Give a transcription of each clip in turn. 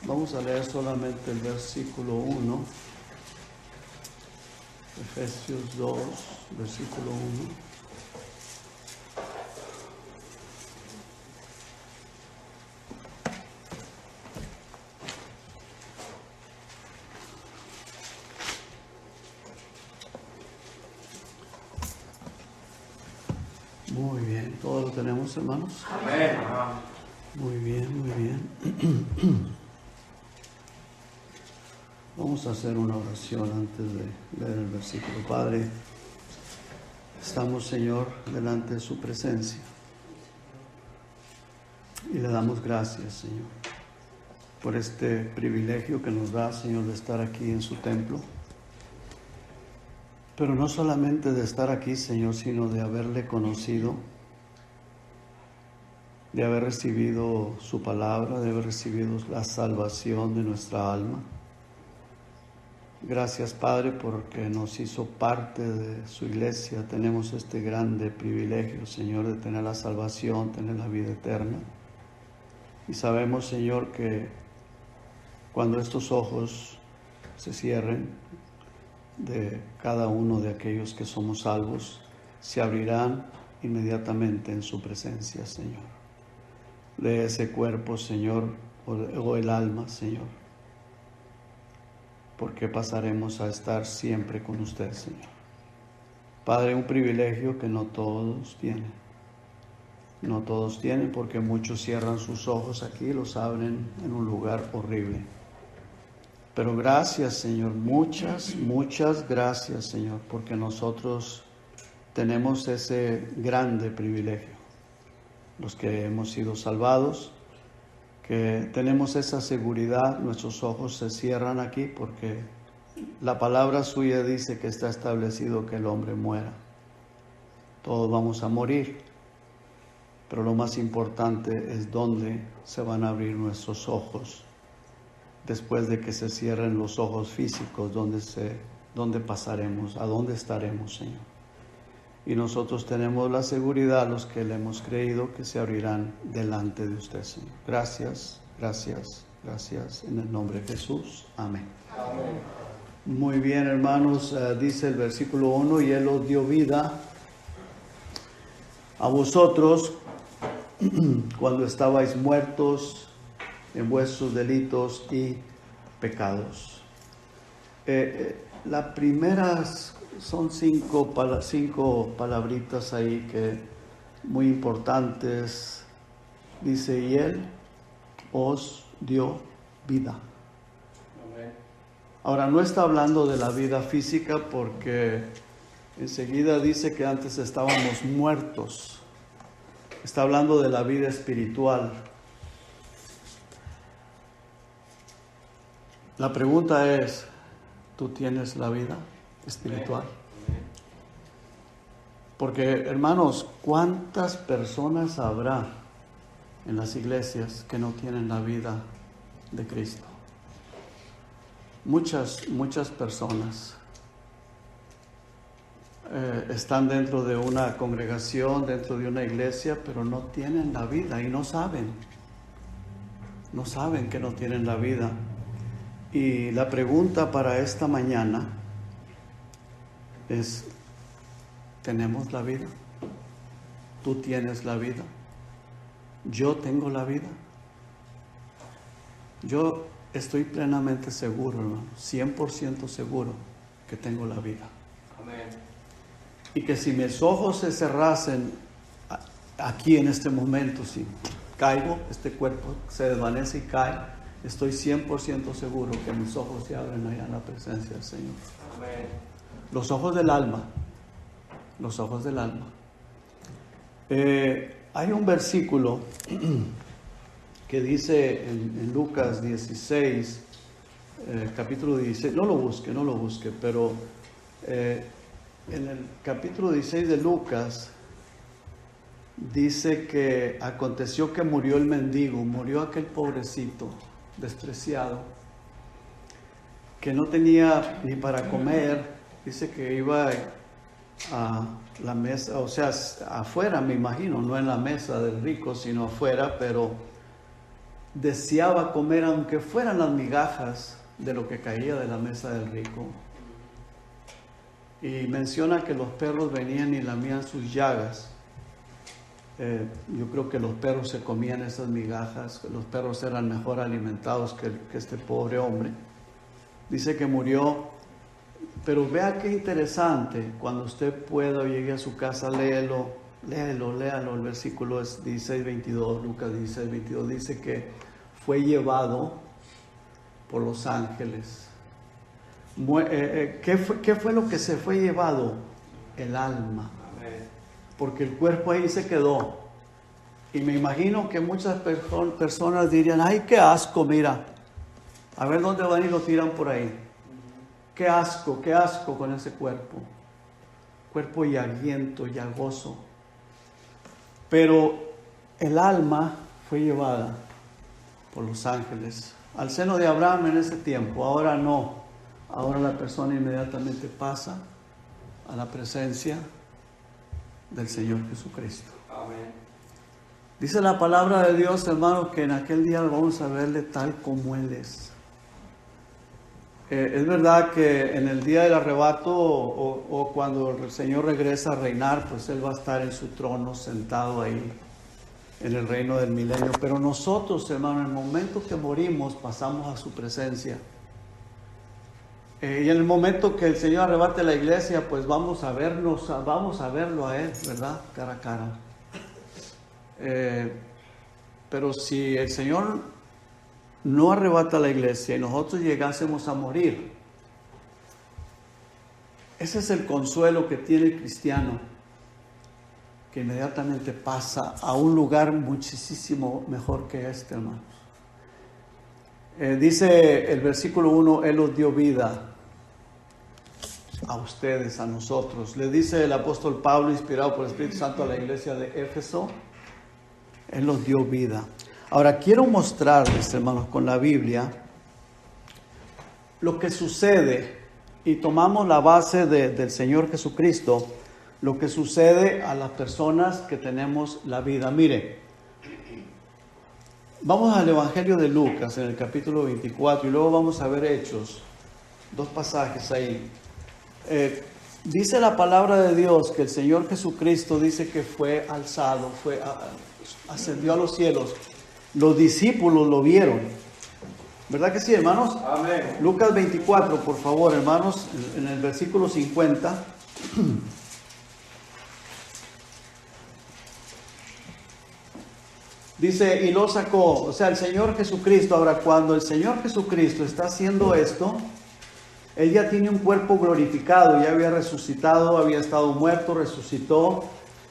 Vamos a leer solamente el versículo 1, Efesios 2, versículo 1. Muy bien, ¿todos lo tenemos, hermanos? Amén. Muy bien, muy bien. Vamos a hacer una oración antes de leer el versículo. Padre, estamos, Señor, delante de su presencia y le damos gracias, Señor, por este privilegio que nos da, Señor, de estar aquí en su templo. Pero no solamente de estar aquí, Señor, sino de haberle conocido, de haber recibido su palabra, de haber recibido la salvación de nuestra alma. Gracias, Padre, porque nos hizo parte de su iglesia. Tenemos este grande privilegio, Señor, de tener la salvación, tener la vida eterna. Y sabemos, Señor, que cuando estos ojos se cierren de cada uno de aquellos que somos salvos, se abrirán inmediatamente en su presencia, Señor. De ese cuerpo, Señor, o el alma, Señor, porque pasaremos a estar siempre con usted, Señor. Padre, un privilegio que no todos tienen. No todos tienen, porque muchos cierran sus ojos aquí y los abren en un lugar horrible. Pero gracias, Señor, muchas gracias, Señor, porque nosotros tenemos ese grande privilegio. Los que hemos sido salvados, que tenemos esa seguridad, nuestros ojos se cierran aquí porque la palabra suya dice que está establecido que el hombre muera. Todos vamos a morir, pero lo más importante es dónde se van a abrir nuestros ojos. Después de que se cierren los ojos físicos, ¿dónde pasaremos? ¿A dónde estaremos, Señor? Y nosotros tenemos la seguridad, los que le hemos creído, que se abrirán delante de usted, Señor. Gracias, gracias, gracias. En el nombre de Jesús. Amén. Amén. Muy bien, hermanos, dice el versículo 1, y Él os dio vida a vosotros cuando estabais muertos en vuestros delitos y pecados. Las primeras son cinco palabritas ahí que muy importantes. Dice, y Él os dio vida. Amén. Ahora, no está hablando de la vida física porque enseguida dice que antes estábamos muertos. Está hablando de la vida espiritual. La pregunta es, ¿tú tienes la vida espiritual? Porque, hermanos, ¿cuántas personas habrá en las iglesias que no tienen la vida de Cristo? Muchas personas están dentro de una congregación, dentro de una iglesia, pero no tienen la vida y no saben que no tienen la vida. Y la pregunta para esta mañana es, ¿tenemos la vida? ¿Tú tienes la vida? ¿Yo tengo la vida? Yo estoy plenamente seguro, hermano, 100% seguro que tengo la vida. Amén. Y que si mis ojos se cerrasen aquí en este momento, si caigo, este cuerpo se desvanece y cae, estoy 100% seguro que mis ojos se abren allá en la presencia del Señor. Amén. Los ojos del alma. Los ojos del alma. Hay un versículo que dice en Lucas 16, capítulo 16, no lo busque, pero en el capítulo 16 de Lucas dice que aconteció que murió el mendigo, murió aquel pobrecito, despreciado, que no tenía ni para comer. Dice que iba a la mesa, o sea, afuera, me imagino, no en la mesa del rico, sino afuera, pero deseaba comer aunque fueran las migajas de lo que caía de la mesa del rico. Y menciona que los perros venían y lamían sus llagas. Yo creo que los perros se comían esas migajas, los perros eran mejor alimentados que este pobre hombre. Dice que murió, pero vea qué interesante, cuando usted pueda o llegue a su casa, léalo, el versículo es 16:22, Lucas 16:22, dice que fue llevado por los ángeles. ¿Qué fue lo que se fue llevado? El alma. Porque el cuerpo ahí se quedó. Y me imagino que muchas personas dirían, ay, qué asco, mira. A ver dónde van y lo tiran por ahí. Qué asco con ese cuerpo. Cuerpo llaguiento, llagoso. Pero el alma fue llevada por los ángeles al seno de Abraham en ese tiempo. Ahora no. Ahora la persona inmediatamente pasa a la presencia del Señor Jesucristo. Amén. Dice la palabra de Dios, hermanos, que en aquel día vamos a verle tal como Él es. Es verdad que en el día del arrebato o cuando el Señor regresa a reinar, pues Él va a estar en su trono sentado ahí en el reino del milenio. Pero nosotros, hermanos, en el momento que morimos, pasamos a su presencia. Y en el momento que el Señor arrebate la iglesia, pues vamos a verlo a Él, ¿verdad? Cara a cara. Pero si el Señor no arrebata la iglesia y nosotros llegásemos a morir, ese es el consuelo que tiene el cristiano, que inmediatamente pasa a un lugar muchísimo mejor que este, hermanos. Dice el versículo 1, Él os dio vida a ustedes, a nosotros. Le dice el apóstol Pablo, inspirado por el Espíritu Santo a la iglesia de Éfeso, Él nos dio vida. Ahora quiero mostrarles, hermanos, con la Biblia, lo que sucede, y tomamos la base del Señor Jesucristo, lo que sucede a las personas que tenemos la vida. Mire, vamos al Evangelio de Lucas en el capítulo 24 y luego vamos a ver Hechos, dos pasajes ahí. Dice la palabra de Dios que el Señor Jesucristo dice que fue alzado, ascendió a los cielos. Los discípulos lo vieron. ¿Verdad que sí, hermanos? Amén. Lucas 24, por favor, hermanos, en el versículo 50. Dice, y lo sacó, o sea, el Señor Jesucristo. Ahora, cuando el Señor Jesucristo está haciendo esto, Él ya tiene un cuerpo glorificado, ya había resucitado, había estado muerto, resucitó.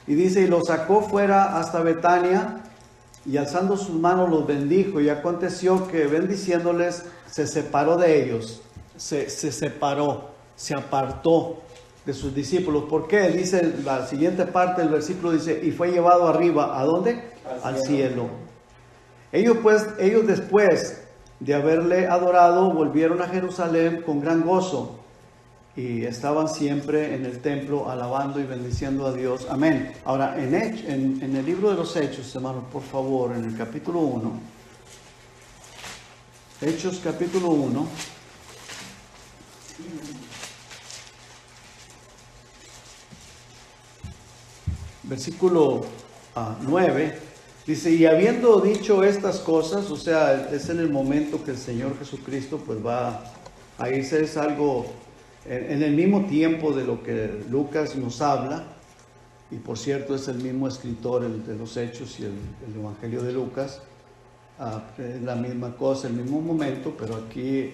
Y dice, y lo sacó fuera hasta Betania, y alzando sus manos los bendijo. Y aconteció que bendiciéndoles, se separó de ellos, se separó, se apartó de sus discípulos. ¿Por qué? Dice la siguiente parte del versículo, dice, y fue llevado arriba, ¿a dónde? Al cielo. Ellos después de haberle adorado, volvieron a Jerusalén con gran gozo y estaban siempre en el templo alabando y bendiciendo a Dios. Amén. Ahora, en el libro de los Hechos, hermanos, por favor, en el capítulo 1, Hechos capítulo 1, versículo 9, dice, y habiendo dicho estas cosas, o sea, es en el momento que el Señor Jesucristo pues va a irse, es algo en el mismo tiempo de lo que Lucas nos habla, y por cierto es el mismo escritor de los Hechos y el Evangelio de Lucas, es la misma cosa, el mismo momento, pero aquí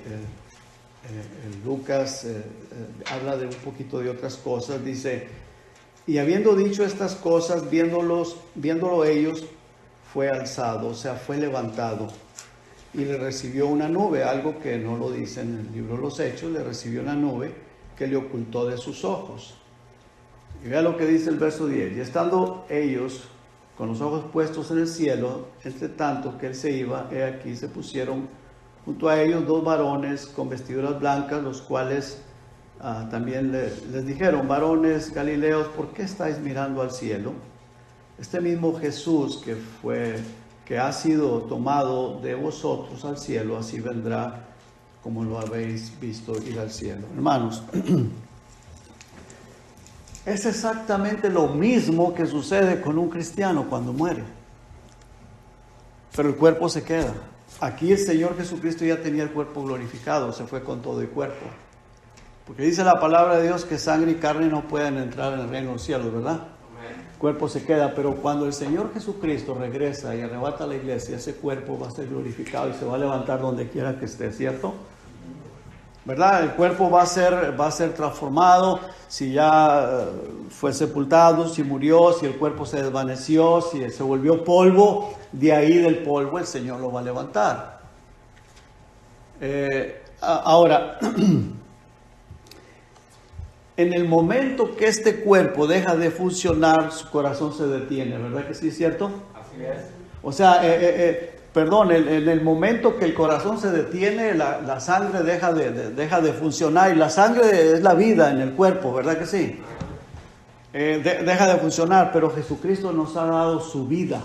Lucas habla de un poquito de otras cosas. Dice, y habiendo dicho estas cosas, viéndolo ellos, fue alzado, o sea, fue levantado, y le recibió una nube, algo que no lo dice en el libro de los Hechos. Le recibió una nube que le ocultó de sus ojos. Y vea lo que dice el verso 10, y estando ellos con los ojos puestos en el cielo, entre tanto que él se iba, he aquí se pusieron junto a ellos dos varones con vestiduras blancas, los cuales también les dijeron, varones galileos, ¿por qué estáis mirando al cielo? Este mismo Jesús que fue que ha sido tomado de vosotros al cielo, así vendrá como lo habéis visto ir al cielo. Hermanos, es exactamente lo mismo que sucede con un cristiano cuando muere. Pero el cuerpo se queda. Aquí el Señor Jesucristo ya tenía el cuerpo glorificado, se fue con todo el cuerpo. Porque dice la palabra de Dios que sangre y carne no pueden entrar en el reino de los cielos, ¿verdad? El cuerpo se queda, pero cuando el Señor Jesucristo regresa y arrebata a la iglesia, ese cuerpo va a ser glorificado y se va a levantar donde quiera que esté, ¿cierto? ¿Verdad? El cuerpo va a ser transformado, si ya fue sepultado, si murió, si el cuerpo se desvaneció, si se volvió polvo, de ahí del polvo el Señor lo va a levantar. Ahora, en el momento que este cuerpo deja de funcionar, su corazón se detiene, ¿verdad que sí es cierto? Así es. O sea, en el momento que el corazón se detiene, la sangre deja de funcionar, y la sangre es la vida en el cuerpo, ¿verdad que sí? Deja de funcionar, pero Jesucristo nos ha dado su vida.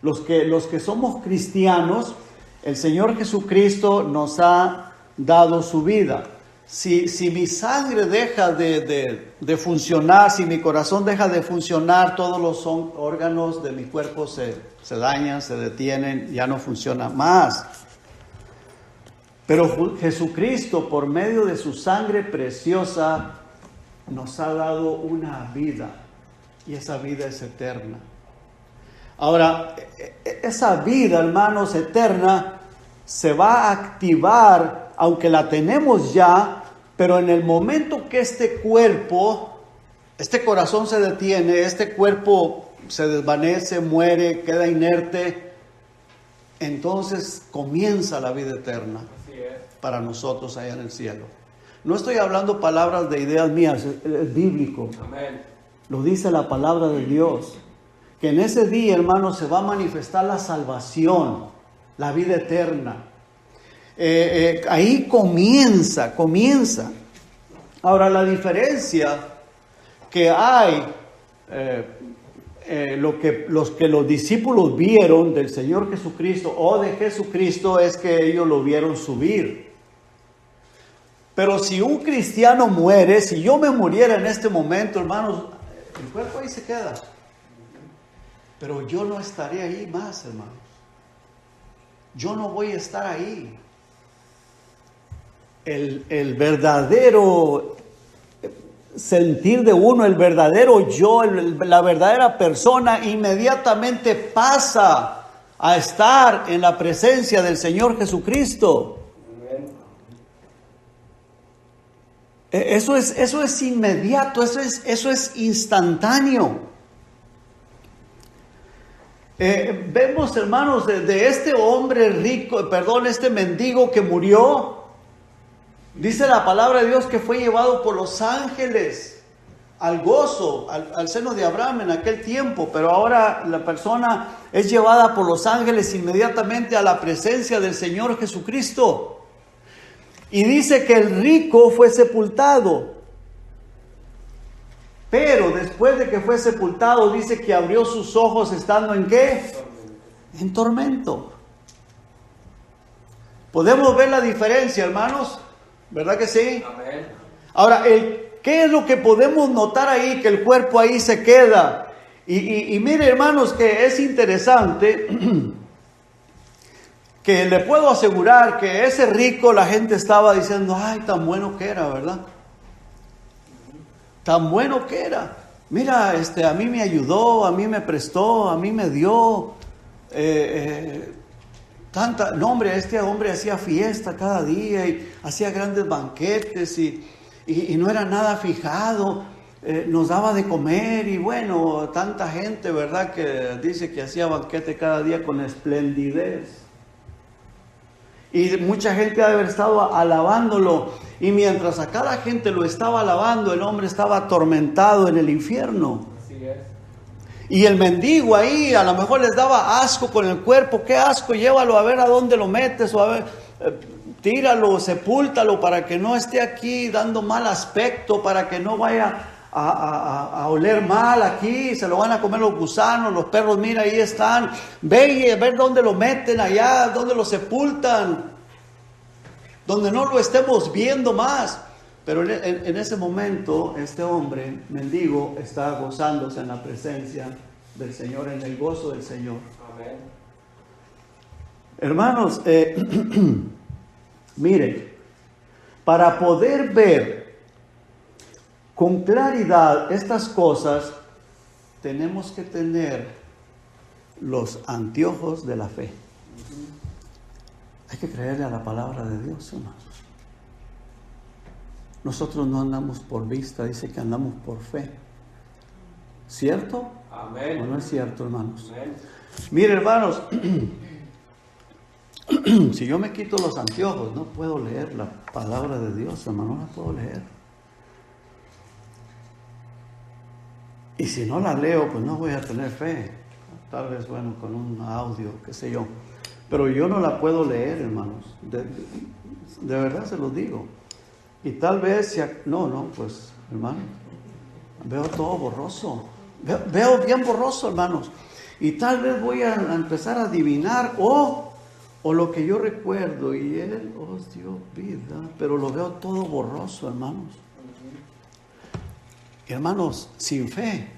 Los que somos cristianos, el Señor Jesucristo nos ha dado su vida. Si mi sangre deja de funcionar, si mi corazón deja de funcionar, todos los órganos de mi cuerpo se dañan, se detienen, ya no funciona más. Pero Jesucristo, por medio de su sangre preciosa, nos ha dado una vida, y esa vida es eterna. Ahora, esa vida, hermanos, eterna, se va a activar, aunque la tenemos ya, pero en el momento que este cuerpo, este corazón se detiene, este cuerpo se desvanece, muere, queda inerte, entonces comienza la vida eterna para nosotros allá en el cielo. No estoy hablando palabras de ideas mías, es bíblico. Amén. Lo dice la palabra de Dios, que en ese día, hermanos, se va a manifestar la salvación, la vida eterna. Ahí comienza. Ahora, la diferencia que hay, los que los discípulos vieron del Señor Jesucristo o de Jesucristo, es que ellos lo vieron subir. Pero si un cristiano muere, si yo me muriera en este momento, hermanos, el cuerpo ahí se queda. Pero yo no estaré ahí más, hermanos. Yo no voy a estar ahí. El verdadero sentir de uno, el verdadero yo, la verdadera persona, inmediatamente pasa a estar en la presencia del Señor Jesucristo. Eso es inmediato, eso es instantáneo. Vemos, hermanos, de este hombre rico, este mendigo que murió. Dice la palabra de Dios que fue llevado por los ángeles al gozo, al seno de Abraham en aquel tiempo, pero ahora la persona es llevada por los ángeles inmediatamente a la presencia del Señor Jesucristo. Y dice que el rico fue sepultado, pero después de que fue sepultado, dice que abrió sus ojos estando ¿en qué? En tormento. ¿Podemos ver la diferencia, hermanos? ¿Verdad que sí? Amén. Ahora, ¿qué es lo que podemos notar ahí? Que el cuerpo ahí se queda. Y mire, hermanos, que es interesante que le puedo asegurar que ese rico, la gente estaba diciendo, ay, tan bueno que era, ¿verdad? Tan bueno que era. Mira, a mí me ayudó, a mí me prestó, a mí me dio. No, hombre, este hombre hacía fiesta cada día y hacía grandes banquetes y no era nada fijado, nos daba de comer y bueno, tanta gente, ¿verdad? Que dice que hacía banquete cada día con esplendidez. Y mucha gente ha de haber estado alabándolo, y mientras a cada gente lo estaba alabando, el hombre estaba atormentado en el infierno. Así es. Y el mendigo ahí a lo mejor les daba asco con el cuerpo. Qué asco, llévalo a ver a dónde lo metes, o a ver, tíralo, sepúltalo para que no esté aquí dando mal aspecto, para que no vaya a oler mal aquí, se lo van a comer los gusanos, los perros, mira, ahí están, ve y a ver dónde lo meten allá, dónde lo sepultan, donde no lo estemos viendo más. Pero en ese momento, este hombre mendigo está gozándose en la presencia del Señor, en el gozo del Señor. Amén. Hermanos, miren, para poder ver con claridad estas cosas, tenemos que tener los anteojos de la fe. Hay que creerle a la palabra de Dios, hermanos. Nosotros no andamos por vista, dice que andamos por fe. ¿Cierto? Amén. ¿O no es cierto, hermanos? Amén. Mire, hermanos, si yo me quito los anteojos, no puedo leer la palabra de Dios, hermano, no la puedo leer. Y si no la leo, pues no voy a tener fe. Tal vez, bueno, con un audio, qué sé yo. Pero yo no la puedo leer, hermanos. De verdad se los digo. Y tal vez, pues, hermano, veo todo borroso. Veo bien borroso, hermanos. Y tal vez voy a empezar a adivinar, o lo que yo recuerdo, y Él os dio vida, pero lo veo todo borroso, hermanos. Hermanos, sin fe,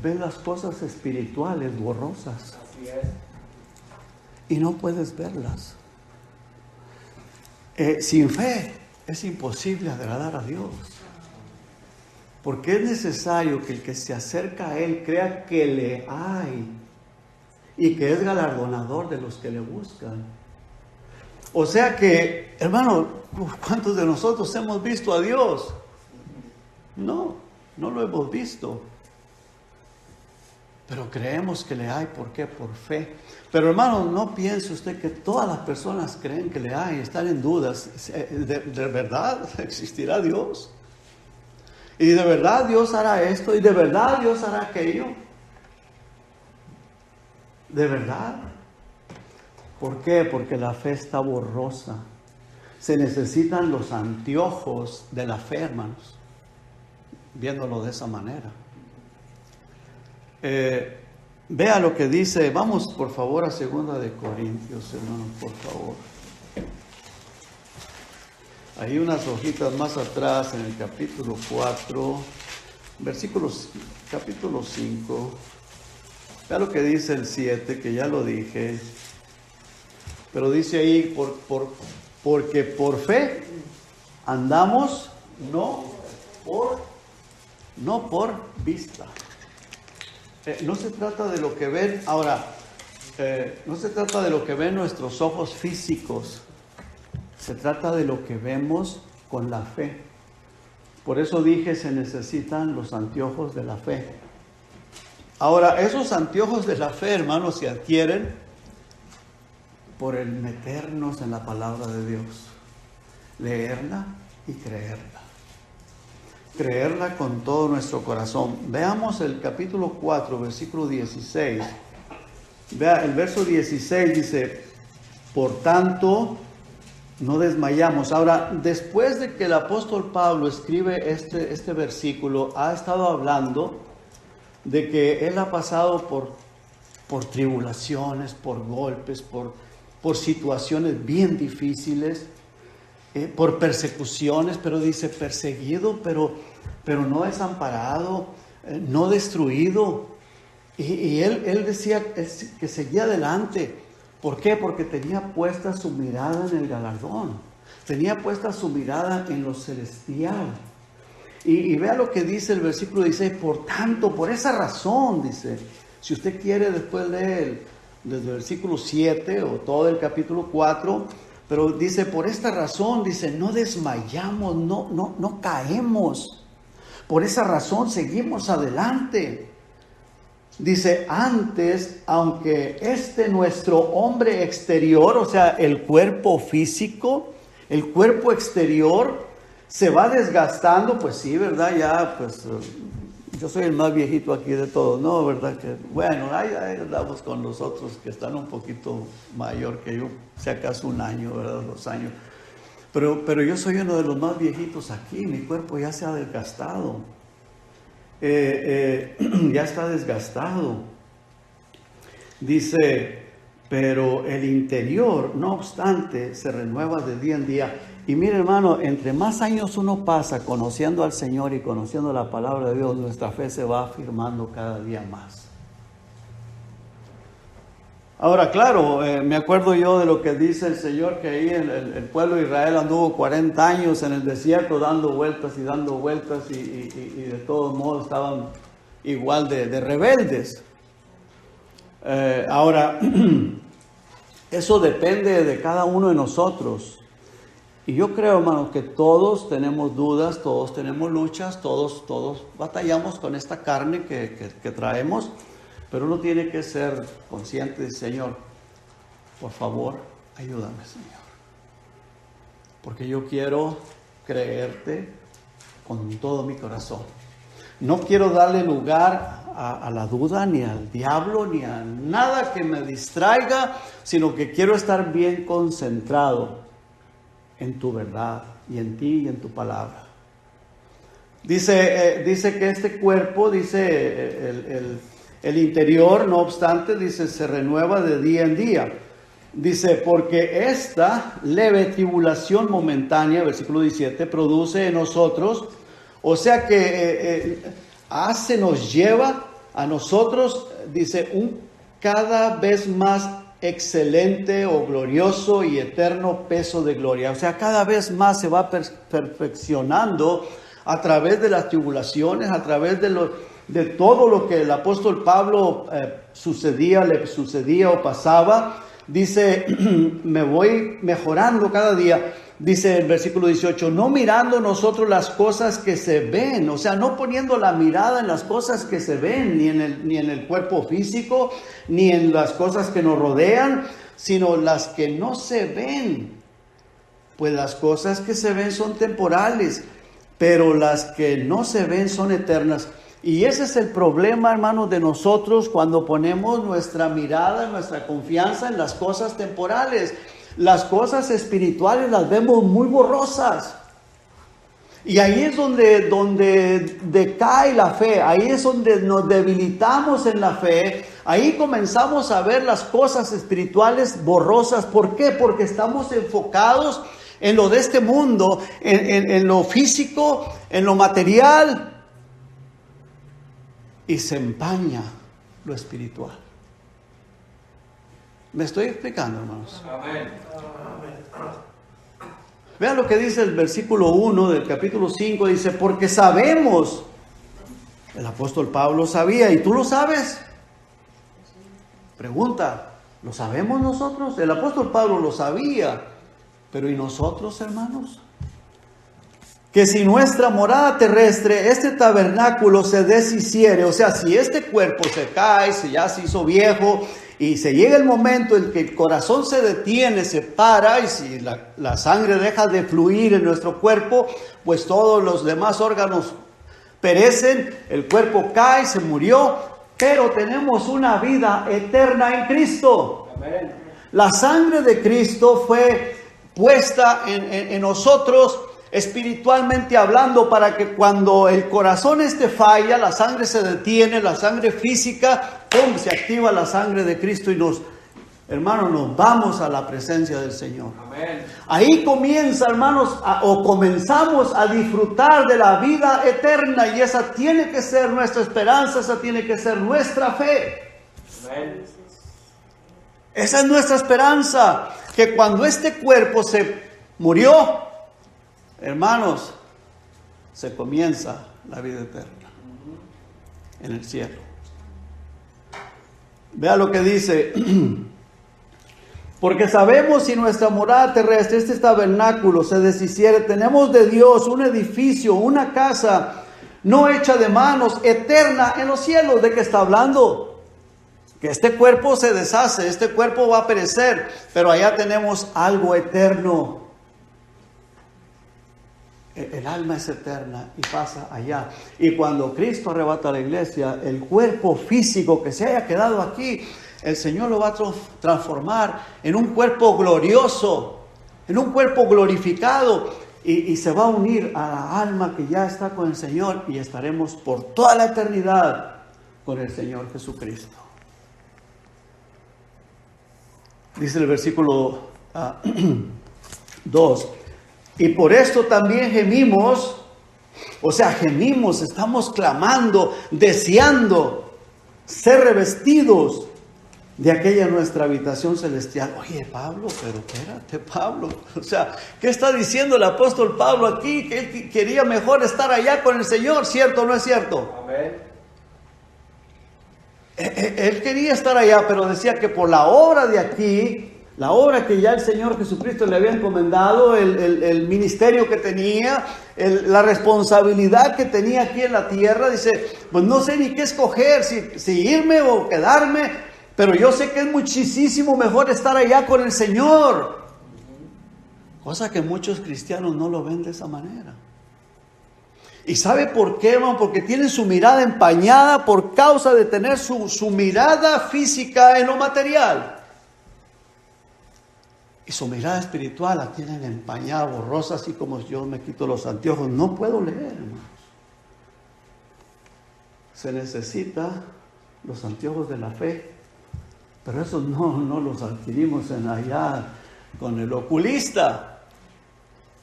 ves las cosas espirituales borrosas Así es. y no puedes verlas. Sin fe es imposible agradar a Dios, porque es necesario que el que se acerca a Él crea que le hay y que es galardonador de los que le buscan. O sea que, hermano, ¿cuántos de nosotros hemos visto a Dios? No lo hemos visto. Pero creemos que le hay. ¿Por qué? Por fe. Pero hermano, no piense usted que todas las personas creen que le hay, están en dudas. ¿De verdad existirá Dios? ¿Y de verdad Dios hará esto? ¿Y de verdad Dios hará aquello? ¿De verdad? ¿Por qué? Porque la fe está borrosa. Se necesitan los anteojos de la fe, hermanos, viéndolo de esa manera. Vea lo que dice, vamos por favor a 2 de Corintios, hermanos, por favor. Hay unas hojitas más atrás en el capítulo 4, capítulo 5. Vea lo que dice el 7, que ya lo dije. Pero dice ahí, porque por fe andamos, no por vista. No se trata de lo que ven, no se trata de lo que ven nuestros ojos físicos, se trata de lo que vemos con la fe. Por eso dije, se necesitan los anteojos de la fe. Ahora, esos anteojos de la fe, hermanos, se adquieren por el meternos en la palabra de Dios, leerla y creerla. Creerla con todo nuestro corazón. Veamos el capítulo 4, versículo 16. Vea, el verso 16 dice, por tanto, no desmayamos. Ahora, después de que el apóstol Pablo escribe este versículo, ha estado hablando de que él ha pasado por tribulaciones, por golpes, por situaciones bien difíciles, por persecuciones, pero dice perseguido, pero no desamparado, no destruido. Y él decía que seguía adelante. ¿Por qué? Porque tenía puesta su mirada en el galardón, tenía puesta su mirada en lo celestial. Y vea lo que dice el versículo 16, por tanto, por esa razón, dice, si usted quiere después leer desde el versículo 7 o todo el capítulo 4, pero dice, por esta razón, dice, no desmayamos, no caemos. Por esa razón seguimos adelante. Dice, antes, aunque nuestro hombre exterior, o sea, el cuerpo físico, el cuerpo exterior, se va desgastando, pues sí, ¿verdad? Ya, pues, yo soy el más viejito aquí de todos, ¿no? ¿Verdad? Que, bueno, ahí andamos con los otros que están un poquito mayor que yo, si acaso un año, ¿verdad? 2 años. Pero yo soy uno de los más viejitos aquí, mi cuerpo ya se ha desgastado, ya está desgastado. Dice, pero el interior, no obstante, se renueva de día en día. Y mire, hermano, entre más años uno pasa conociendo al Señor y conociendo la palabra de Dios, nuestra fe se va afirmando cada día más. Ahora, claro, me acuerdo yo de lo que dice el Señor, que ahí el pueblo de Israel anduvo 40 años en el desierto dando vueltas y de todos modos estaban igual de rebeldes. Ahora, eso depende de cada uno de nosotros. Y yo creo, hermanos, que todos tenemos dudas, todos tenemos luchas, todos batallamos con esta carne que traemos. Pero uno tiene que ser consciente de, Señor, por favor, ayúdame, Señor. Porque yo quiero creerte con todo mi corazón. No quiero darle lugar a la duda, ni al diablo, ni a nada que me distraiga, sino que quiero estar bien concentrado en tu verdad y en ti y en tu palabra. Dice que este cuerpo, dice el interior, no obstante, dice, se renueva de día en día. Dice, porque esta leve tribulación momentánea, versículo 17, produce en nosotros, o sea que nos lleva a nosotros, dice, un cada vez más excelente o glorioso y eterno peso de gloria. O sea, cada vez más se va perfeccionando a través de las tribulaciones, a través de todo lo que el apóstol Pablo le sucedía o pasaba. Dice, me voy mejorando cada día. Dice el versículo 18, no mirando nosotros las cosas que se ven, o sea, no poniendo la mirada en las cosas que se ven, ni en el cuerpo físico, ni en las cosas que nos rodean, sino las que no se ven. Pues las cosas que se ven son temporales, pero las que no se ven son eternas. Y ese es el problema, hermanos, de nosotros cuando ponemos nuestra mirada, nuestra confianza en las cosas temporales. Las cosas espirituales las vemos muy borrosas. Y ahí es donde decae la fe, ahí es donde nos debilitamos en la fe, ahí comenzamos a ver las cosas espirituales borrosas. ¿Por qué? Porque estamos enfocados en lo de este mundo, en lo físico, en lo material. Y se empaña lo espiritual. ¿Me estoy explicando, hermanos? Amén. Vean lo que dice el versículo 1 del capítulo 5. Dice, porque sabemos, el apóstol Pablo sabía, ¿y tú lo sabes? Pregunta, ¿lo sabemos nosotros? El apóstol Pablo lo sabía, pero ¿y nosotros, hermanos? Que si nuestra morada terrestre, este tabernáculo se deshiciere, o sea, si este cuerpo se cae, si ya se hizo viejo, y se llega el momento en que el corazón se detiene, se para, y si la sangre deja de fluir en nuestro cuerpo, pues todos los demás órganos perecen, el cuerpo cae, se murió, pero tenemos una vida eterna en Cristo. Amén. La sangre de Cristo fue puesta en nosotros, espiritualmente hablando, para que cuando el corazón falla, la sangre se detiene, la sangre física, ¡pum!, se activa la sangre de Cristo y nos vamos a la presencia del Señor. Amén. Ahí comienza, hermanos, comenzamos a disfrutar de la vida eterna, y esa tiene que ser nuestra esperanza, esa tiene que ser nuestra fe. Amén. Esa es nuestra esperanza, que cuando este cuerpo se murió, hermanos, se comienza la vida eterna en el cielo. Vea lo que dice, porque sabemos si nuestra morada terrestre, este tabernáculo, se deshiciere, tenemos de Dios un edificio, una casa no hecha de manos, eterna en los cielos. ¿De qué está hablando? Que este cuerpo se deshace, este cuerpo va a perecer, pero allá tenemos algo eterno. El alma es eterna y pasa allá. Y cuando Cristo arrebata a la iglesia, el cuerpo físico que se haya quedado aquí, el Señor lo va a transformar en un cuerpo glorioso. en un cuerpo glorificado, y se va a unir a la alma que ya está con el Señor, y estaremos por toda la eternidad con el Señor Jesucristo. Dice el versículo 2, y por esto también gemimos, o sea, gemimos, estamos clamando, deseando ser revestidos de aquella nuestra habitación celestial. Oye, Pablo, pero espérate, Pablo. O sea, ¿qué está diciendo el apóstol Pablo aquí? Que él quería mejor estar allá con el Señor, ¿cierto o no es cierto? Amén. Él quería estar allá, pero decía que por la obra de aquí, la obra que ya el Señor Jesucristo le había encomendado, el ministerio que tenía, la responsabilidad que tenía aquí en la tierra, dice, pues no sé ni qué escoger, si irme o quedarme, pero yo sé que es muchísimo mejor estar allá con el Señor. Cosa que muchos cristianos no lo ven de esa manera. ¿Y sabe por qué, hermano? Porque tienen su mirada empañada por causa de tener su mirada física en lo material. Y su mirada espiritual la tienen empañada, borrosa, así como yo me quito los anteojos. No puedo leer, hermanos. Se necesita los anteojos de la fe. Pero esos no los adquirimos en allá con el oculista.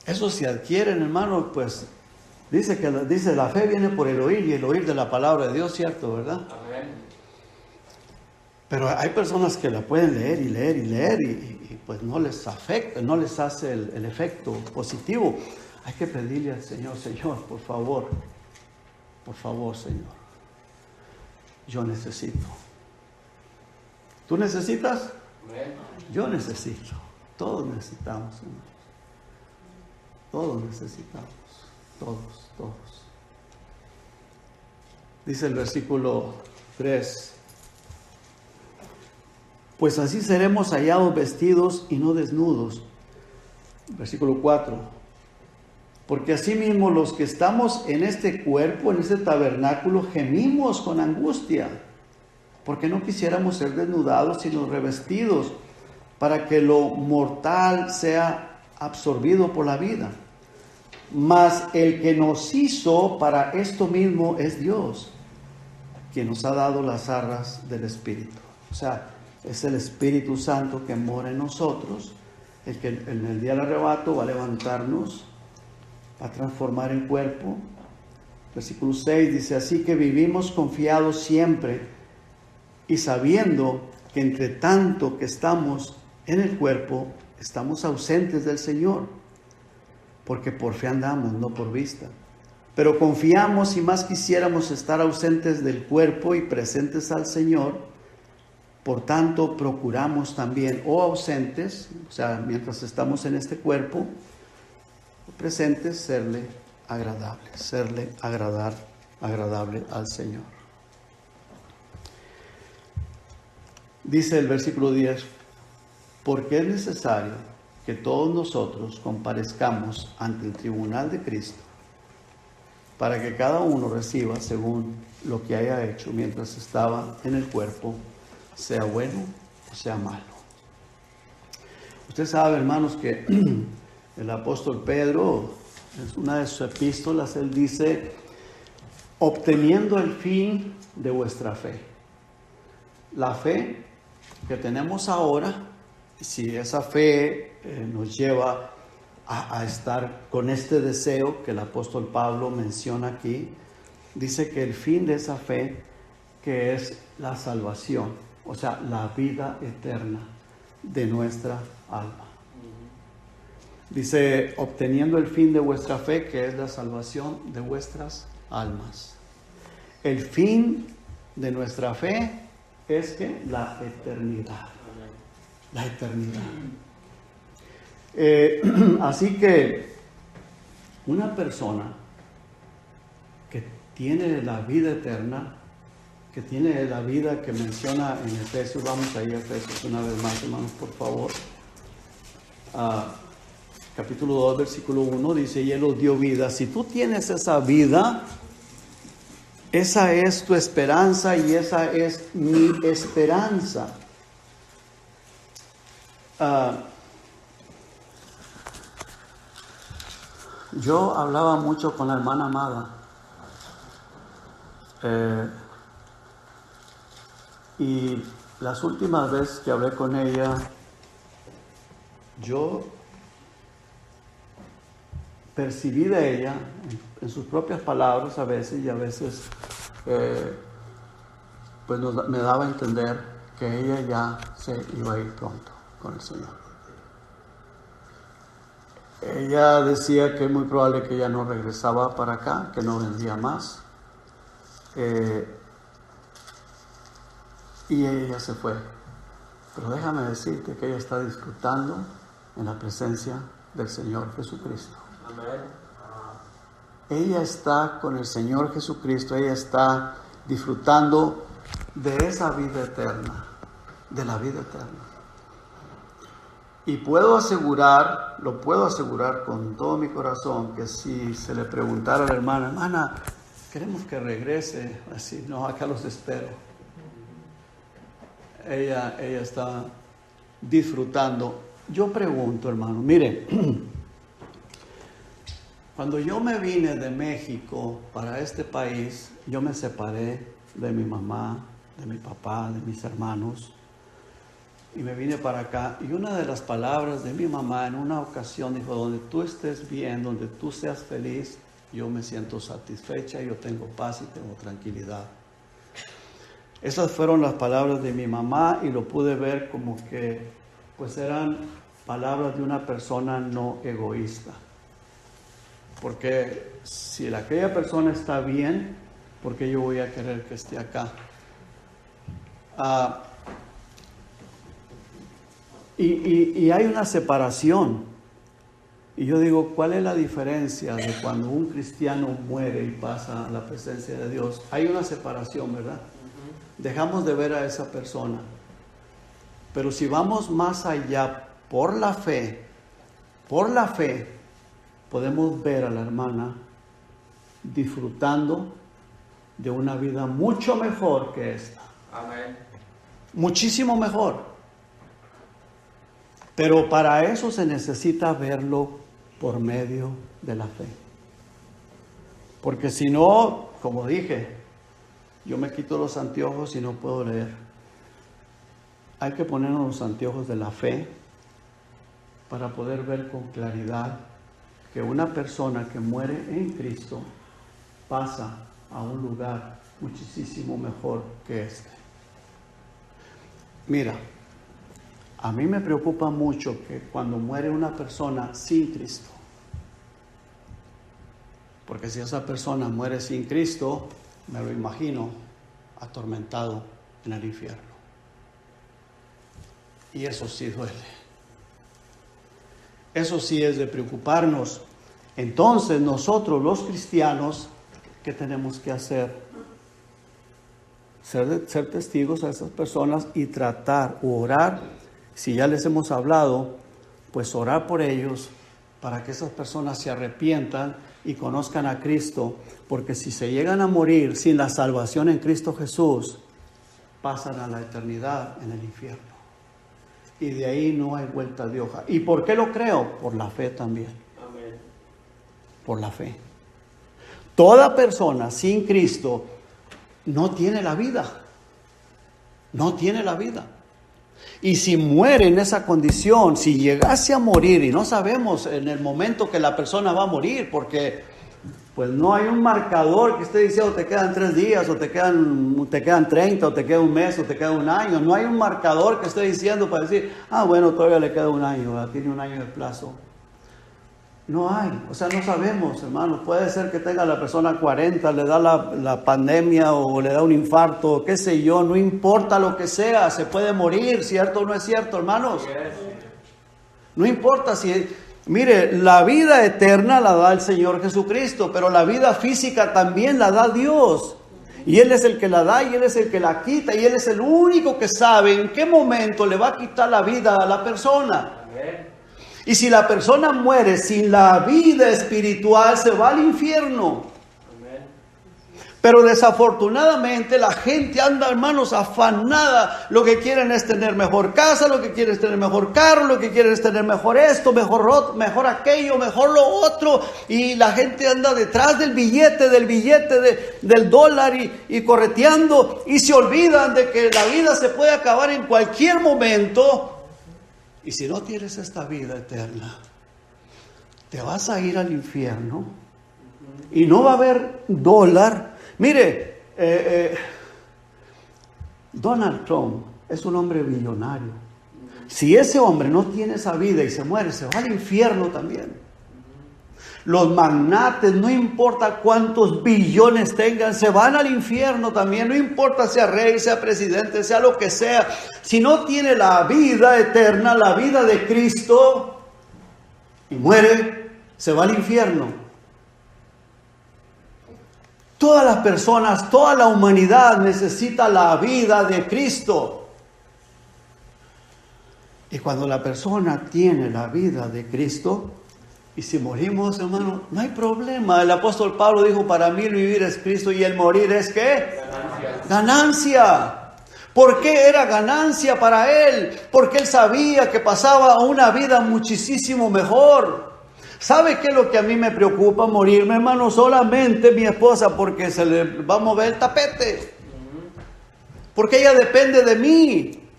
Esos se adquieren, hermano, pues dice la fe viene por el oír y el oír de la palabra de Dios, ¿cierto, verdad? Amén. Pero hay personas que la pueden leer y leer y leer y pues no les afecta, no les hace el efecto positivo. Hay que pedirle al Señor, Señor, por favor, Señor, yo necesito. ¿Tú necesitas? Amén. Yo necesito. Todos necesitamos, hermanos. Todos necesitamos. Todos. Dice el versículo 3. Pues así seremos hallados vestidos y no desnudos. Versículo 4. Porque asimismo los que estamos en este cuerpo, en este tabernáculo, gemimos con angustia. Porque no quisiéramos ser desnudados, sino revestidos, para que lo mortal sea absorbido por la vida. Mas el que nos hizo para esto mismo es Dios, quien nos ha dado las arras del Espíritu. O sea, es el Espíritu Santo que mora en nosotros, el que en el día del arrebato va a levantarnos, va a transformar el cuerpo. Versículo 6 dice, así que vivimos confiados siempre, y sabiendo que entre tanto que estamos en el cuerpo, estamos ausentes del Señor, porque por fe andamos, no por vista. Pero confiamos y más quisiéramos estar ausentes del cuerpo y presentes al Señor. Por tanto, procuramos también, o ausentes, o sea, mientras estamos en este cuerpo, o presentes, serle agradable al Señor. Dice el versículo 10, porque es necesario que todos nosotros comparezcamos ante el tribunal de Cristo, para que cada uno reciba según lo que haya hecho mientras estaba en el cuerpo, sea bueno o sea malo. Usted sabe, hermanos, que el apóstol Pedro, en una de sus epístolas, él dice, obteniendo el fin de vuestra fe. La fe que tenemos ahora, si esa fe nos lleva a estar con este deseo que el apóstol Pablo menciona aquí, dice que el fin de esa fe, que es la salvación, o sea, la vida eterna de nuestra alma. Dice, obteniendo el fin de vuestra fe, que es la salvación de vuestras almas. El fin de nuestra fe es que la eternidad. La eternidad. Así que una persona que tiene la vida eterna, que tiene la vida que menciona en Efesios, vamos a ir a Efesios una vez más, hermanos, por favor. Capítulo 2, versículo 1, dice, y Él os dio vida. Si tú tienes esa vida, esa es tu esperanza y esa es mi esperanza. Yo hablaba mucho con la hermana Amada. Y las últimas veces que hablé con ella, yo percibí de ella, en sus propias palabras a veces, y a veces pues me daba a entender que ella ya se iba a ir pronto con el Señor. Ella decía que es muy probable que ella no regresaba para acá, que no vendría más. Y ella se fue. Pero déjame decirte que ella está disfrutando en la presencia del Señor Jesucristo. Amén. Ella está con el Señor Jesucristo, ella está disfrutando de esa vida eterna, de la vida eterna. Y lo puedo asegurar con todo mi corazón, que si se le preguntara a la hermana, queremos que regrese, así, no, acá los espero. Ella está disfrutando. Yo pregunto, hermano, mire, cuando yo me vine de México para este país, yo me separé de mi mamá, de mi papá, de mis hermanos, y me vine para acá. Y una de las palabras de mi mamá en una ocasión dijo: donde tú estés bien, donde tú seas feliz, yo me siento satisfecha, yo tengo paz y tengo tranquilidad. Esas fueron las palabras de mi mamá, y lo pude ver como que pues eran palabras de una persona no egoísta. Porque si aquella persona está bien, ¿por qué yo voy a querer que esté acá? Y hay una separación. Y yo digo, ¿cuál es la diferencia de cuando un cristiano muere y pasa a la presencia de Dios? Hay una separación, ¿verdad? Dejamos de ver a esa persona. Pero si vamos más allá por la fe, podemos ver a la hermana disfrutando de una vida mucho mejor que esta. Amén. Muchísimo mejor. Pero para eso se necesita verlo por medio de la fe. Porque si no, como dije, yo me quito los anteojos y no puedo leer. Hay que ponernos los anteojos de la fe para poder ver con claridad que una persona que muere en Cristo pasa a un lugar muchísimo mejor que este. Mira, a mí me preocupa mucho que cuando muere una persona sin Cristo, porque si esa persona muere sin Cristo, me lo imagino atormentado en el infierno. Y eso sí duele. Eso sí es de preocuparnos. Entonces nosotros los cristianos, ¿qué tenemos que hacer? Ser testigos a esas personas y tratar o orar. Si ya les hemos hablado, pues orar por ellos para que esas personas se arrepientan y conozcan a Cristo, porque si se llegan a morir sin la salvación en Cristo Jesús, pasan a la eternidad en el infierno. Y de ahí no hay vuelta de hoja. ¿Y por qué lo creo? Por la fe también. Amén. Por la fe. Toda persona sin Cristo no tiene la vida. No tiene la vida. Y si muere en esa condición, si llegase a morir, y no sabemos en el momento que la persona va a morir, porque pues no hay un marcador que esté diciendo te quedan 3 días, o te quedan 30, o te queda un mes, o te queda un año. No hay un marcador que esté diciendo para decir, bueno, todavía le queda un año, tiene un año de plazo. No hay, o sea, no sabemos, hermanos. Puede ser que tenga la persona 40, le da la pandemia o le da un infarto, qué sé yo, no importa lo que sea, se puede morir, ¿cierto o no es cierto, hermanos? No importa si, mire, la vida eterna la da el Señor Jesucristo, pero la vida física también la da Dios. Y Él es el que la da y Él es el que la quita, y Él es el único que sabe en qué momento le va a quitar la vida a la persona. Amén. Y si la persona muere sin la vida espiritual, se va al infierno. Amén. Pero desafortunadamente la gente anda, hermanos, afanada. Lo que quieren es tener mejor casa, lo que quieren es tener mejor carro, lo que quieren es tener mejor esto, mejor aquello, mejor lo otro. Y la gente anda detrás del billete del dólar y correteando. Y se olvidan de que la vida se puede acabar en cualquier momento. Y si no tienes esta vida eterna, te vas a ir al infierno. Y no va a haber dólar. Mire, Donald Trump es un hombre billonario. Si ese hombre no tiene esa vida y se muere, se va al infierno también. Los magnates, no importa cuántos billones tengan, se van al infierno también. No importa sea rey, sea presidente, sea lo que sea. Si no tiene la vida eterna, la vida de Cristo, y muere, se va al infierno. Todas las personas, toda la humanidad necesita la vida de Cristo. Y cuando la persona tiene la vida de Cristo, y si morimos, hermano, no hay problema. El apóstol Pablo dijo, para mí el vivir es Cristo y el morir es ¿qué? Ganancia. ¿Por qué era ganancia para él? Porque él sabía que pasaba una vida muchísimo mejor. ¿Sabe qué es lo que a mí me preocupa? Morirme, hermano, solamente mi esposa, porque se le va a mover el tapete. Porque ella depende de mí.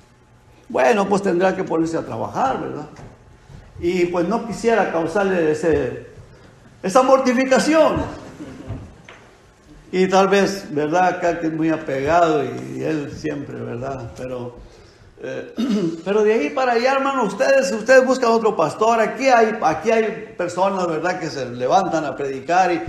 Bueno, pues tendrá que ponerse a trabajar, ¿verdad? Y pues no quisiera causarle esa mortificación. Y tal vez, ¿verdad? Acá que es muy apegado y él siempre, ¿verdad? Pero de ahí para allá, hermano, ustedes buscan otro pastor. Aquí hay personas, ¿verdad?, que se levantan a predicar.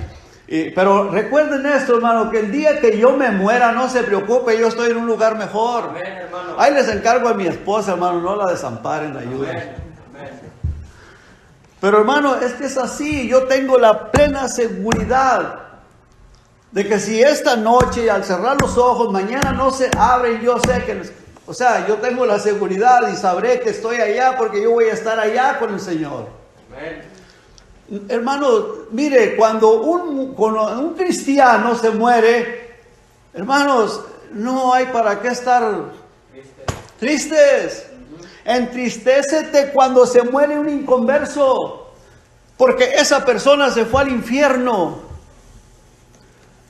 Pero recuerden esto, hermano, que el día que yo me muera, no se preocupe, yo estoy en un lugar mejor. Amén, hermano. Ahí les encargo a mi esposa, hermano, no la desamparen, ayuden. Amén. Amén. Pero hermano, es que es así. Yo tengo la plena seguridad de que si esta noche, al cerrar los ojos, mañana no se abren, yo sé que... O sea, yo tengo la seguridad y sabré que estoy allá porque yo voy a estar allá con el Señor. Amén. Hermano, mire, cuando un cristiano se muere, hermanos, no hay para qué estar tristes. Entristécete cuando se muere un inconverso, porque esa persona se fue al infierno.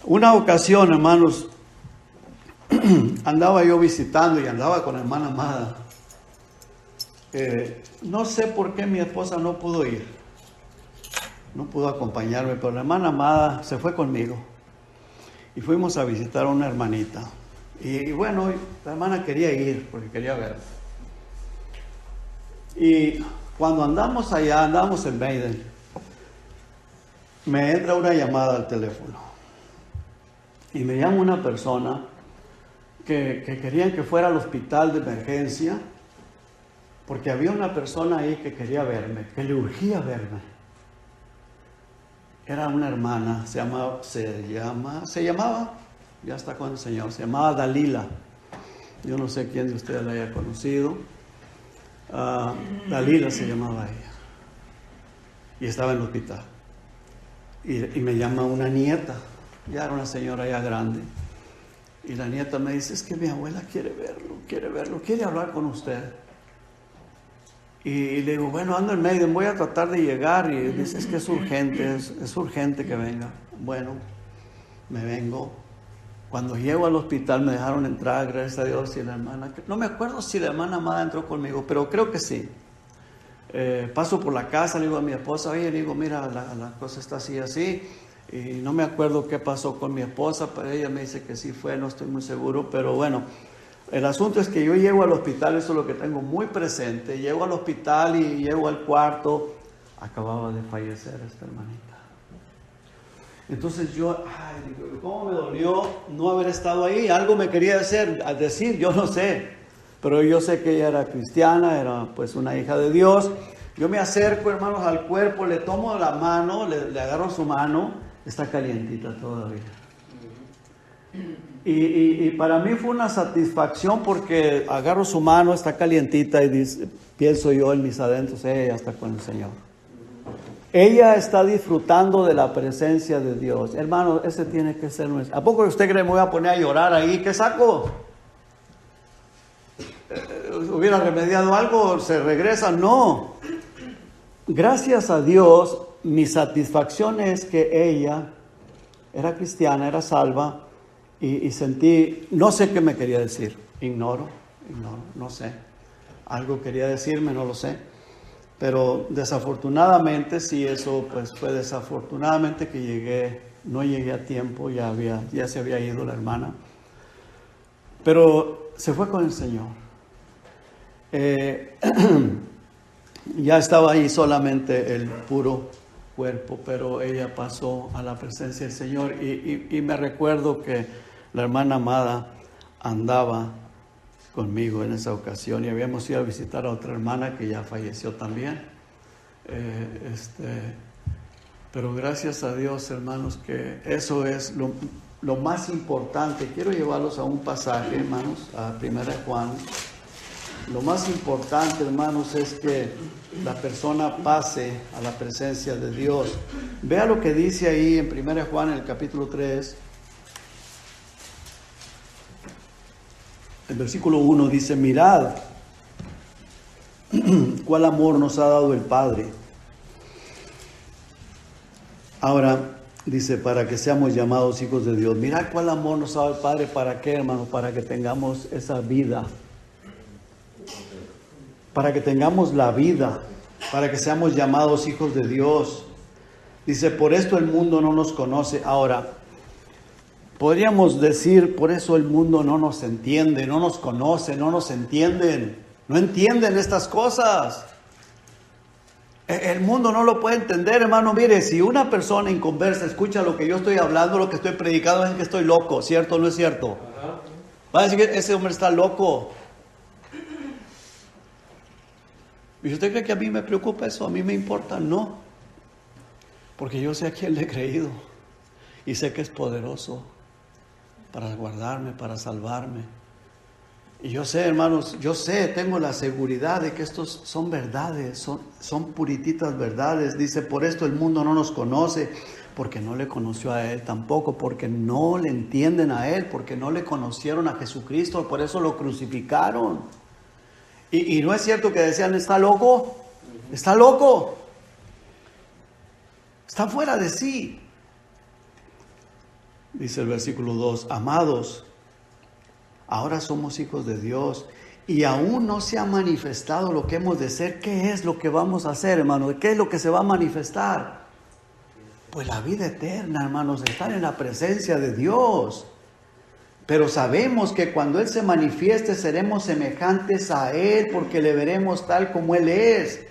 Una ocasión, hermanos, andaba yo visitando y andaba con la hermana Amada. No sé por qué mi esposa no pudo ir. No pudo acompañarme, pero la hermana Amada se fue conmigo. Y fuimos a visitar a una hermanita. Y bueno, la hermana quería ir porque quería verme. Y cuando andamos allá, andamos en Maiden, me entra una llamada al teléfono. Y me llama una persona que querían que fuera al hospital de emergencia, porque había una persona ahí que quería verme, que le urgía verme. Era una hermana, se llamaba, ya está con el Señor, se llamaba Dalila. Yo no sé quién de ustedes la haya conocido. Dalila se llamaba ella. Y estaba en el hospital. Y me llama una nieta, ya era una señora ya grande. Y la nieta me dice, es que mi abuela quiere verlo, quiere hablar con usted. Y le digo, bueno, ando en medio, voy a tratar de llegar. Y dice, es que es urgente que venga. Bueno, me vengo. Cuando llego al hospital me dejaron entrar, gracias a Dios, y la hermana, no me acuerdo si la hermana Amada entró conmigo, pero creo que sí. Paso por la casa, le digo a mi esposa, oye, le digo, mira, la cosa está así, así. Y no me acuerdo qué pasó con mi esposa, pero ella me dice que sí fue, no estoy muy seguro, pero bueno, el asunto es que yo llego al hospital, eso es lo que tengo muy presente, llego al hospital y llego al cuarto, acababa de fallecer esta hermanita. Entonces yo, digo, ¿cómo me dolió no haber estado ahí? Algo me quería decir, yo no sé, pero yo sé que ella era cristiana, era pues una hija de Dios. Yo me acerco, hermanos, al cuerpo, le tomo la mano, le agarro su mano, está calientita todavía. Y para mí fue una satisfacción porque agarro su mano, está calientita y pienso yo en mis adentros, ya está con el Señor. Ella está disfrutando de la presencia de Dios. Hermano, ese tiene que ser nuestro. ¿A poco usted cree que me voy a poner a llorar ahí? ¿Qué saco? ¿Hubiera remediado algo? ¿Se regresa? No. Gracias a Dios, mi satisfacción es que ella era cristiana, era salva, y sentí, no sé qué me quería decir, ignoro, no sé. Algo quería decirme, no lo sé. Pero desafortunadamente, sí, eso pues fue desafortunadamente que no llegué a tiempo, ya se había ido la hermana. Pero se fue con el Señor. Ya estaba ahí solamente el puro cuerpo, pero ella pasó a la presencia del Señor. Y me recuerdo que la hermana amada andaba conmigo en esa ocasión y habíamos ido a visitar a otra hermana que ya falleció también. Pero gracias a Dios, hermanos, que eso es lo más importante. Quiero llevarlos a un pasaje, hermanos, a 1 Juan. Lo más importante, hermanos, es que la persona pase a la presencia de Dios. Vea lo que dice ahí en 1 Juan, en el capítulo 3. El versículo 1 dice: mirad cuál amor nos ha dado el Padre. Ahora dice, para que seamos llamados hijos de Dios. Mirad cuál amor nos ha dado el Padre. ¿Para qué, hermano? Para que tengamos esa vida. Para que tengamos la vida. Para que seamos llamados hijos de Dios. Dice, por esto el mundo no nos conoce. Ahora, podríamos decir, por eso el mundo no nos entiende, no nos conoce, no nos entienden. No entienden estas cosas. El mundo no lo puede entender, hermano. Mire, si una persona inconversa escucha lo que yo estoy hablando, lo que estoy predicando, es que estoy loco, ¿cierto o no es cierto? Va a decir que ese hombre está loco. ¿Y usted cree que a mí me preocupa eso? ¿A mí me importa? No. Porque yo sé a quién le he creído. Y sé que es poderoso para guardarme, para salvarme. Y yo sé, hermanos, tengo la seguridad de que estos son verdades, son purititas verdades. Dice, por esto el mundo no nos conoce, porque no le conoció a Él tampoco, porque no le entienden a Él, porque no le conocieron a Jesucristo, por eso lo crucificaron. Y no es cierto que decían, ¿está loco? ¿Está loco? Está fuera de sí. Dice el versículo 2, amados, ahora somos hijos de Dios y aún no se ha manifestado lo que hemos de ser. ¿Qué es lo que vamos a hacer, hermanos? ¿Qué es lo que se va a manifestar? Pues la vida eterna, hermanos, estar en la presencia de Dios. Pero sabemos que cuando Él se manifieste seremos semejantes a Él porque le veremos tal como Él es.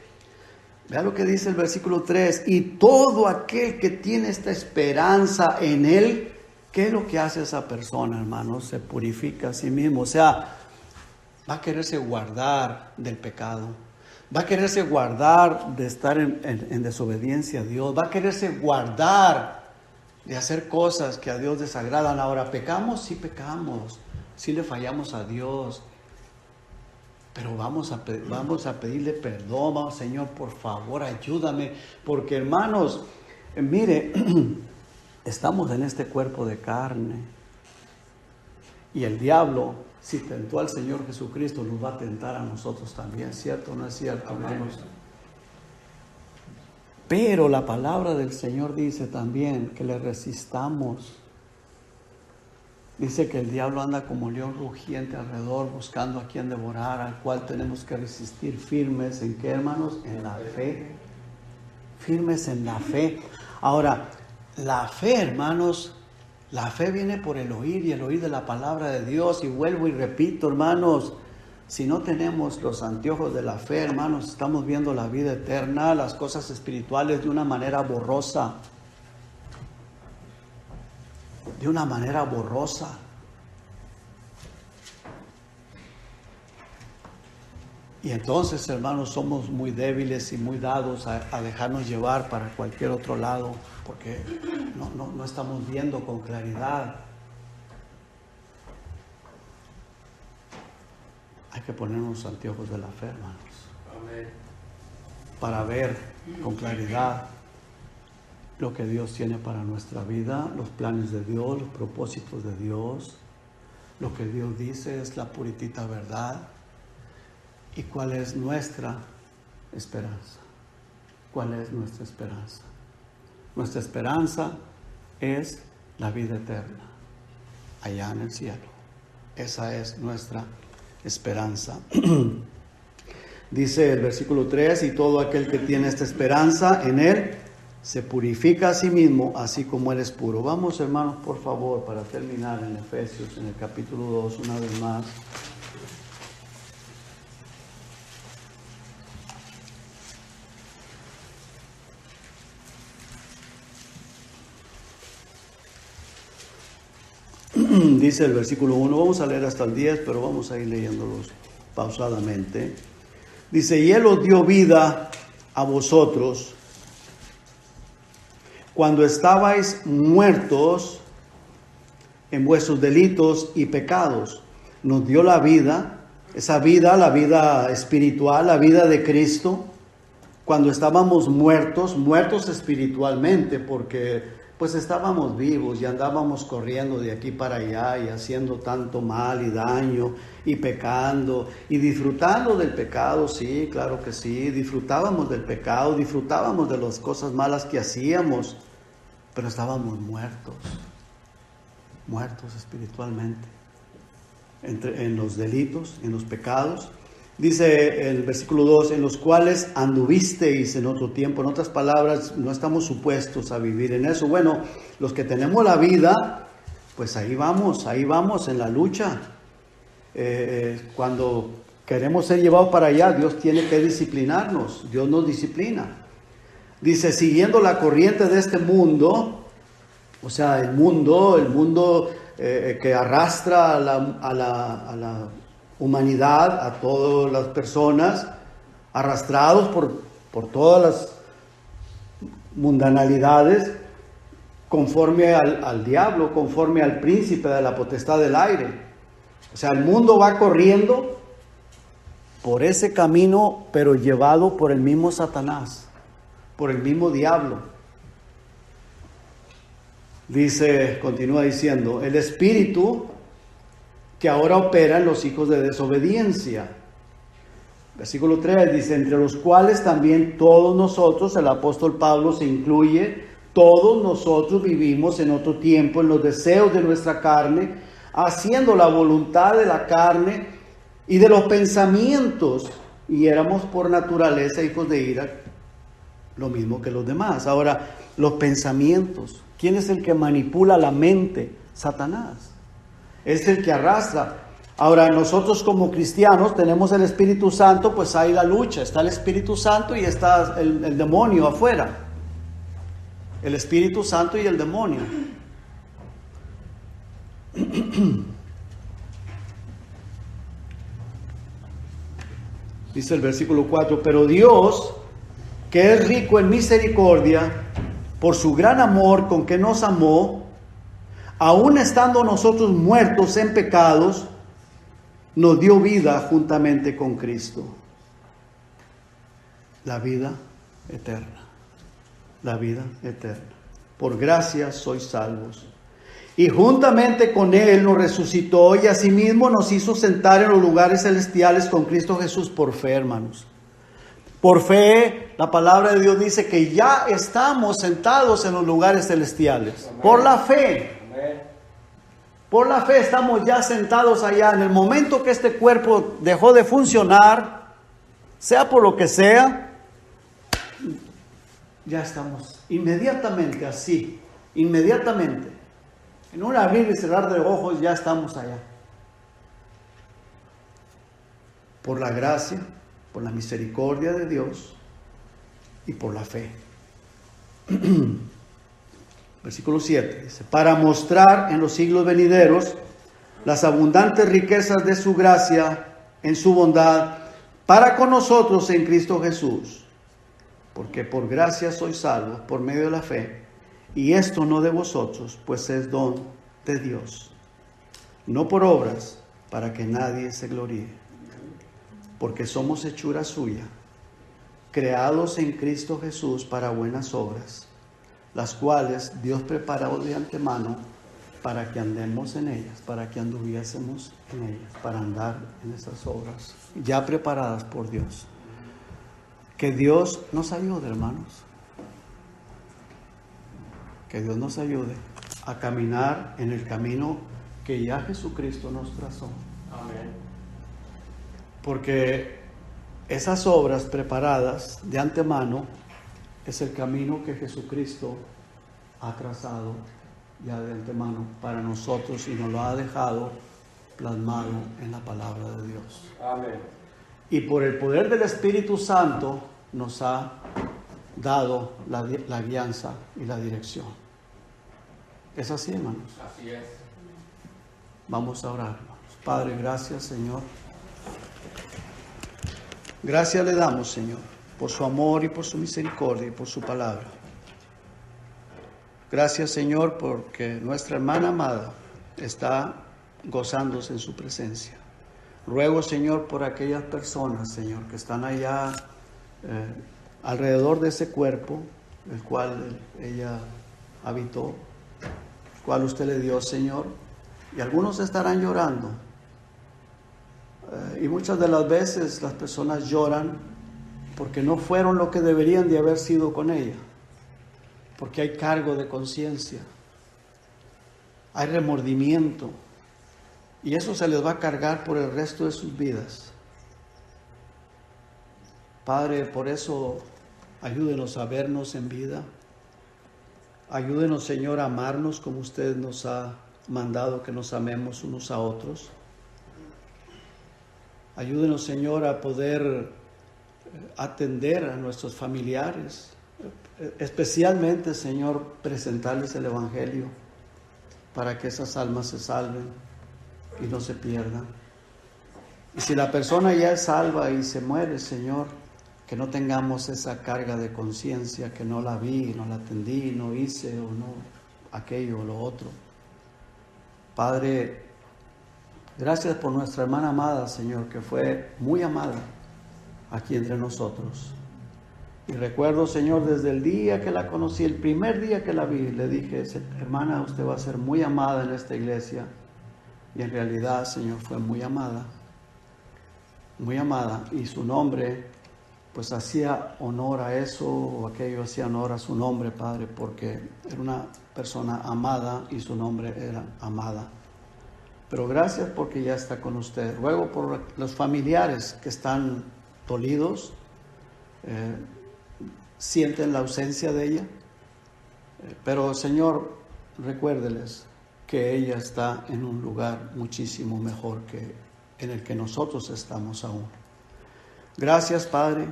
Vea lo que dice el versículo 3. Y todo aquel que tiene esta esperanza en Él, ¿qué es lo que hace esa persona, hermanos? Se purifica a sí mismo. O sea, va a quererse guardar del pecado. Va a quererse guardar de estar en desobediencia a Dios. Va a quererse guardar de hacer cosas que a Dios desagradan. Ahora, ¿pecamos? Sí pecamos. Sí le fallamos a Dios. Pero vamos a pedirle perdón. Vamos, Señor, por favor, ayúdame. Porque, hermanos, mire, estamos en este cuerpo de carne. Y el diablo, si tentó al Señor Jesucristo, nos va a tentar a nosotros también. ¿Cierto o no es cierto, hermanos? Pero la palabra del Señor dice también que le resistamos. Dice que el diablo anda como león rugiente alrededor buscando a quien devorar, al cual tenemos que resistir firmes. ¿En qué, hermanos? En la fe. Firmes en la fe. Ahora, la fe, hermanos, la fe viene por el oír y el oír de la palabra de Dios. Y vuelvo y repito, hermanos, si no tenemos los anteojos de la fe, hermanos, estamos viendo la vida eterna, las cosas espirituales de una manera borrosa. De una manera borrosa. Y entonces, hermanos, somos muy débiles y muy dados a dejarnos llevar para cualquier otro lado, porque no estamos viendo con claridad. Hay que ponernos anteojos de la fe, hermanos. Amén. Para ver con claridad. lo que Dios tiene para nuestra vida, los planes de Dios, los propósitos de Dios. Lo que Dios dice es la puritita verdad. ¿Y cuál es nuestra esperanza? ¿Cuál es nuestra esperanza? Nuestra esperanza es la vida eterna, allá en el cielo. Esa es nuestra esperanza. Dice el versículo 3, y todo aquel que tiene esta esperanza en Él, se purifica a sí mismo, así como Él es puro. Vamos, hermanos, por favor, para terminar en Efesios, en el capítulo 2, una vez más. Dice el versículo 1, vamos a leer hasta el 10, pero vamos a ir leyéndolos pausadamente. Dice, y Él os dio vida a vosotros cuando estabais muertos en vuestros delitos y pecados. Nos dio la vida, esa vida, la vida espiritual, la vida de Cristo, cuando estábamos muertos espiritualmente, porque pues estábamos vivos y andábamos corriendo de aquí para allá y haciendo tanto mal y daño y pecando y disfrutando del pecado, sí, claro que sí, disfrutábamos del pecado, disfrutábamos de las cosas malas que hacíamos, pero estábamos muertos espiritualmente, en los delitos, en los pecados. Dice el versículo 2, en los cuales anduvisteis en otro tiempo. En otras palabras, no estamos supuestos a vivir en eso. Bueno, los que tenemos la vida, pues ahí vamos en la lucha. Cuando queremos ser llevados para allá, Dios tiene que disciplinarnos. Dios nos disciplina. Dice, siguiendo la corriente de este mundo, o sea, el mundo que arrastra a la humanidad, a todas las personas, arrastrados por todas las mundanalidades, conforme al diablo, conforme al príncipe de la potestad del aire. O sea, el mundo va corriendo por ese camino, pero llevado por el mismo Satanás, por el mismo diablo. Dice, continúa diciendo, el espíritu que ahora opera en los hijos de desobediencia. Versículo 3 dice, entre los cuales también todos nosotros, el apóstol Pablo se incluye, todos nosotros vivimos en otro tiempo en los deseos de nuestra carne, haciendo la voluntad de la carne y de los pensamientos, y éramos por naturaleza hijos de ira, lo mismo que los demás. Ahora, los pensamientos, ¿quién es el que manipula la mente? Satanás. Es el que arrastra. Ahora, nosotros como cristianos tenemos el Espíritu Santo, pues hay la lucha. Está el Espíritu Santo y está el demonio afuera. El Espíritu Santo y el demonio. Dice el versículo 4, pero Dios, que es rico en misericordia, por su gran amor con que nos amó, aun estando nosotros muertos en pecados, nos dio vida juntamente con Cristo. La vida eterna. La vida eterna. Por gracia sois salvos. Y juntamente con Él nos resucitó y asimismo nos hizo sentar en los lugares celestiales con Cristo Jesús por fe, hermanos. Por fe, la palabra de Dios dice que ya estamos sentados en los lugares celestiales. Amén. Por la fe. Amén. Por la fe estamos ya sentados allá. En el momento que este cuerpo dejó de funcionar, sea por lo que sea, ya estamos inmediatamente así, inmediatamente. En un abrir y cerrar de ojos ya estamos allá. Por la gracia, por la misericordia de Dios y por la fe. Versículo 7 dice, para mostrar en los siglos venideros las abundantes riquezas de su gracia en su bondad para con nosotros en Cristo Jesús. Porque por gracia sois salvos por medio de la fe, y esto no de vosotros, pues es don de Dios, no por obras, para que nadie se gloríe. Porque somos hechura suya, creados en Cristo Jesús para buenas obras, las cuales Dios preparó de antemano para que andemos en ellas, para que anduviésemos en ellas, para andar en esas obras ya preparadas por Dios. Que Dios nos ayude, hermanos. Que Dios nos ayude a caminar en el camino que ya Jesucristo nos trazó. Amén. Porque esas obras preparadas de antemano es el camino que Jesucristo ha trazado ya de antemano para nosotros y nos lo ha dejado plasmado en la palabra de Dios. Amén. Y por el poder del Espíritu Santo nos ha dado la guianza y la dirección. ¿Es así, hermanos? Así es. Vamos a orar, hermanos. Padre, gracias, Señor. Gracias le damos, Señor, por su amor y por su misericordia y por su palabra. Gracias, Señor, porque nuestra hermana amada está gozándose en su presencia. Ruego, Señor, por aquellas personas, Señor, que están allá alrededor de ese cuerpo, el cual ella habitó, el cual usted le dio, Señor, y algunos estarán llorando. Y muchas de las veces las personas lloran porque no fueron lo que deberían de haber sido con ella, porque hay cargo de conciencia, hay remordimiento, y eso se les va a cargar por el resto de sus vidas. Padre, por eso ayúdenos a vernos en vida, ayúdenos, Señor, a amarnos como usted nos ha mandado que nos amemos unos a otros. Ayúdenos, Señor, a poder atender a nuestros familiares, especialmente, Señor, presentarles el Evangelio para que esas almas se salven y no se pierdan. Y si la persona ya es salva y se muere, Señor, que no tengamos esa carga de conciencia, que no la vi, no la atendí, no hice o no aquello o lo otro. Padre, gracias por nuestra hermana amada, Señor, que fue muy amada aquí entre nosotros. Y recuerdo, Señor, desde el día que la conocí, el primer día que la vi, le dije, hermana, usted va a ser muy amada en esta iglesia. Y en realidad, Señor, fue muy amada, y su nombre, pues hacía honor a eso o aquello, hacía honor a su nombre, Padre, porque era una persona amada y su nombre era amada. Pero gracias porque ya está con usted. Ruego por los familiares que están dolidos, sienten la ausencia de ella, pero Señor, recuérdeles que ella está en un lugar muchísimo mejor que en el que nosotros estamos aún. Gracias, Padre,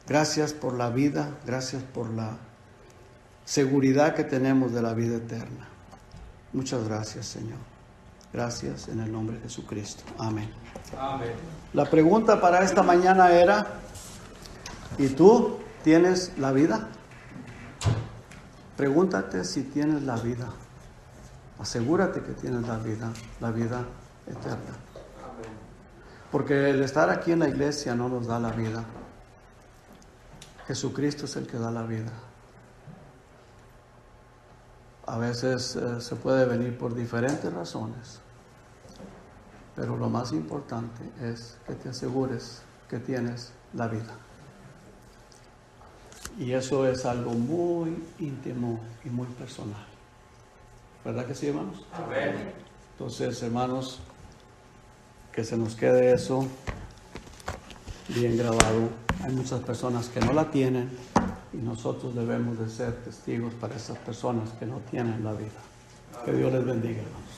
gracias por la vida, gracias por la seguridad que tenemos de la vida eterna. Muchas gracias, Señor. Gracias en el nombre de Jesucristo. Amén. Amén. La pregunta para esta mañana era, ¿y tú tienes la vida? Pregúntate si tienes la vida. Asegúrate que tienes la vida eterna. Porque el estar aquí en la iglesia no nos da la vida. Jesucristo es el que da la vida. A veces se puede venir por diferentes razones, pero lo más importante es que te asegures que tienes la vida. Y eso es algo muy íntimo y muy personal. ¿Verdad que sí, hermanos? Amén. Entonces, hermanos, que se nos quede eso bien grabado. Hay muchas personas que no la tienen y nosotros debemos de ser testigos para esas personas que no tienen la vida. Que Dios les bendiga, hermanos.